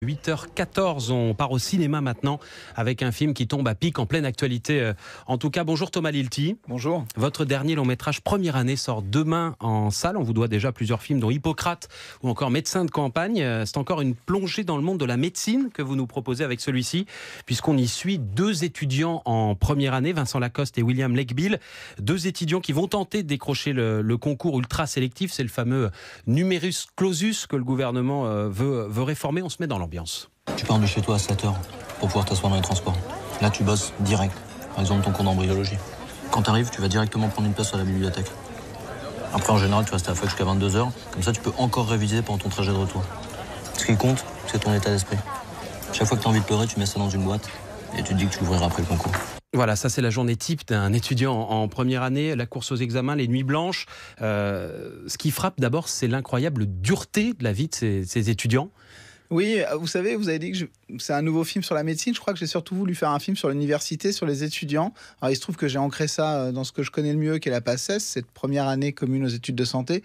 8h14. On part au cinéma maintenant avec un film qui tombe à pic en pleine actualité. En tout cas, bonjour Thomas Lilti. Bonjour. Votre dernier long métrage Première année sort demain en salle. On vous doit déjà plusieurs films dont Hippocrate ou encore Médecin de campagne. C'est encore une plongée dans le monde de la médecine que vous nous proposez avec celui-ci, puisqu'on y suit deux étudiants en première année, Vincent Lacoste et William Leckbill. Deux étudiants qui vont tenter de décrocher le concours ultra sélectif. C'est le fameux numerus clausus que le gouvernement veut réformer. On se met dans l'ambiance. Tu pars de chez toi à 7h pour pouvoir t'asseoir dans les transports. Là, tu bosses direct. Par exemple, ton cours d'embryologie. Quand t'arrives, tu vas directement prendre une place à la bibliothèque. Après, en général, tu restes à la fac jusqu'à 22h. Comme ça, tu peux encore réviser pendant ton trajet de retour. Ce qui compte, c'est ton état d'esprit. Chaque fois que t'as envie de pleurer, tu mets ça dans une boîte et tu te dis que tu l'ouvriras après le concours. Voilà, ça c'est la journée type d'un étudiant en première année, la course aux examens, les nuits blanches. Ce qui frappe d'abord, c'est l'incroyable dureté de la vie de ces étudiants. Oui, vous avez dit que c'est un nouveau film sur la médecine. Je crois que j'ai surtout voulu faire un film sur l'université, sur les étudiants. Alors, il se trouve que j'ai ancré ça dans ce que je connais le mieux, qui est la PACES, cette première année commune aux études de santé.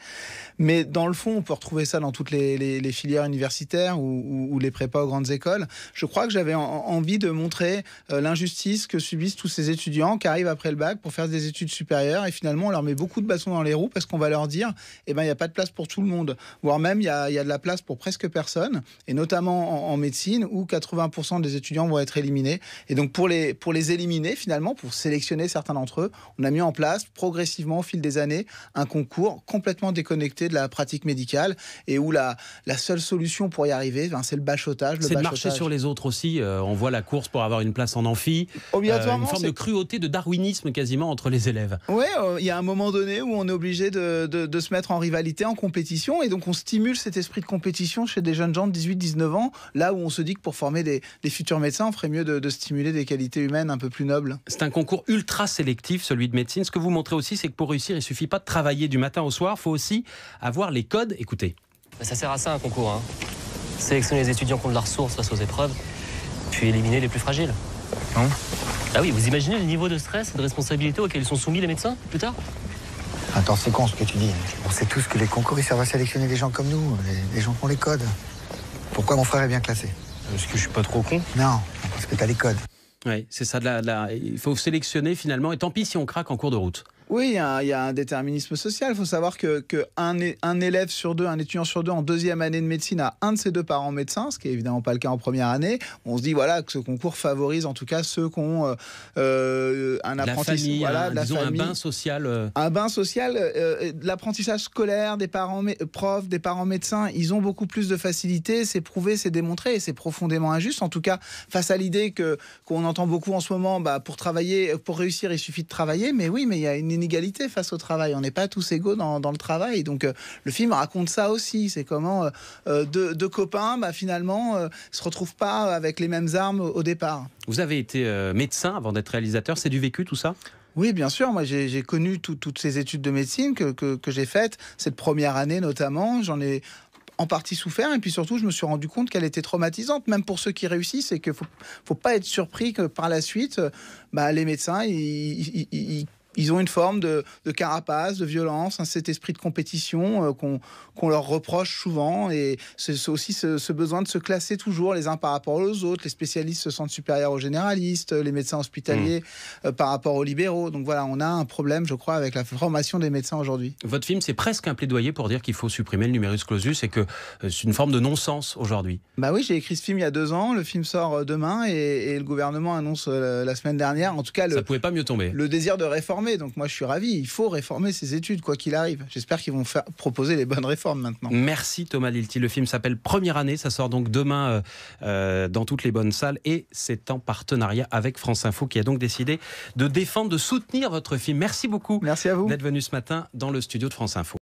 Mais dans le fond, on peut retrouver ça dans toutes les filières universitaires ou les prépas aux grandes écoles. Je crois que j'avais envie de montrer l'injustice que subissent tous ces étudiants qui arrivent après le bac pour faire des études supérieures. Et finalement, on leur met beaucoup de bâtons dans les roues parce qu'on va leur dire, il n'y a pas de place pour tout le monde. Voire même, il y a de la place pour presque personne. Et notamment en médecine, où 80% des étudiants vont être éliminés. Et donc, pour les éliminer, finalement, pour sélectionner certains d'entre eux, on a mis en place, progressivement, au fil des années, un concours complètement déconnecté de la pratique médicale et où la seule solution pour y arriver, c'est le bachotage. C'est de marcher sur les autres aussi. On voit la course pour avoir une place en amphi. Obligatoirement. Une forme de cruauté, de darwinisme quasiment entre les élèves. Oui, il y a un moment donné où on est obligé de se mettre en rivalité, en compétition. Et donc, on stimule cet esprit de compétition chez des jeunes gens de 18-19 ans, là où on se dit que pour former des futurs médecins, on ferait mieux de stimuler des qualités humaines un peu plus nobles. C'est un concours ultra sélectif, celui de médecine. Ce que vous montrez aussi, c'est que pour réussir, il ne suffit pas de travailler du matin au soir, il faut aussi avoir les codes. Écoutez. Ça sert à ça un concours. Sélectionner les étudiants qui ont de la ressource face aux épreuves, puis éliminer les plus fragiles. Non. Ah oui, vous imaginez le niveau de stress et de responsabilité auquel ils sont soumis les médecins plus tard? Attends, c'est con ce que tu dis. On sait tous que les concours, ils servent à sélectionner des gens comme nous, les gens qui ont les codes. Pourquoi mon frère est bien classé? Parce que je suis pas trop con. Non, parce que t'as les codes. Oui, c'est ça. Il faut sélectionner finalement. Et tant pis si on craque en cours de route. Oui, il y a un déterminisme social. Il faut savoir qu'un élève sur deux, un étudiant sur deux en deuxième année de médecine a un de ses deux parents médecins, ce qui est évidemment pas le cas en première année. On se dit que ce concours favorise en tout cas ceux qui ont un apprentissage, disons un bain social. Un bain social, de l'apprentissage scolaire, des parents profs, des parents médecins, ils ont beaucoup plus de facilité. C'est prouvé, c'est démontré et c'est profondément injuste. En tout cas, face à l'idée qu'on entend beaucoup en ce moment, pour travailler, pour réussir, il suffit de travailler. Mais oui, mais il y a une inégalité face au travail. On n'est pas tous égaux dans le travail. Donc, le film raconte ça aussi. C'est comment deux copains, finalement, se retrouvent pas avec les mêmes armes au départ. Vous avez été médecin avant d'être réalisateur. C'est du vécu, tout ça ? Oui, bien sûr. Moi, j'ai connu toutes ces études de médecine que j'ai faites. Cette première année, notamment, j'en ai en partie souffert, et puis surtout je me suis rendu compte qu'elle était traumatisante, même pour ceux qui réussissent, et qu'il faut pas être surpris que par la suite les médecins ils ont une forme de carapace, de violence, cet esprit de compétition qu'on leur reproche souvent. Et c'est aussi ce besoin de se classer toujours les uns par rapport aux autres. Les spécialistes se sentent supérieurs aux généralistes, les médecins hospitaliers par rapport aux libéraux. Donc voilà, on a un problème, je crois, avec la formation des médecins aujourd'hui. Votre film, c'est presque un plaidoyer pour dire qu'il faut supprimer le numerus clausus et que c'est une forme de non-sens aujourd'hui. Oui, j'ai écrit ce film il y a 2 ans. Le film sort demain et le gouvernement annonce la semaine dernière, en tout cas, ça pouvait pas mieux tomber. Le désir de réformer. Donc moi je suis ravi, il faut réformer ces études quoi qu'il arrive. J'espère qu'ils vont proposer les bonnes réformes maintenant. Merci Thomas Lilti. Le film s'appelle Première année, ça sort donc demain dans toutes les bonnes salles et c'est en partenariat avec France Info qui a donc décidé de défendre, de soutenir votre film. Merci beaucoup. Merci à vous D'être venu ce matin dans le studio de France Info.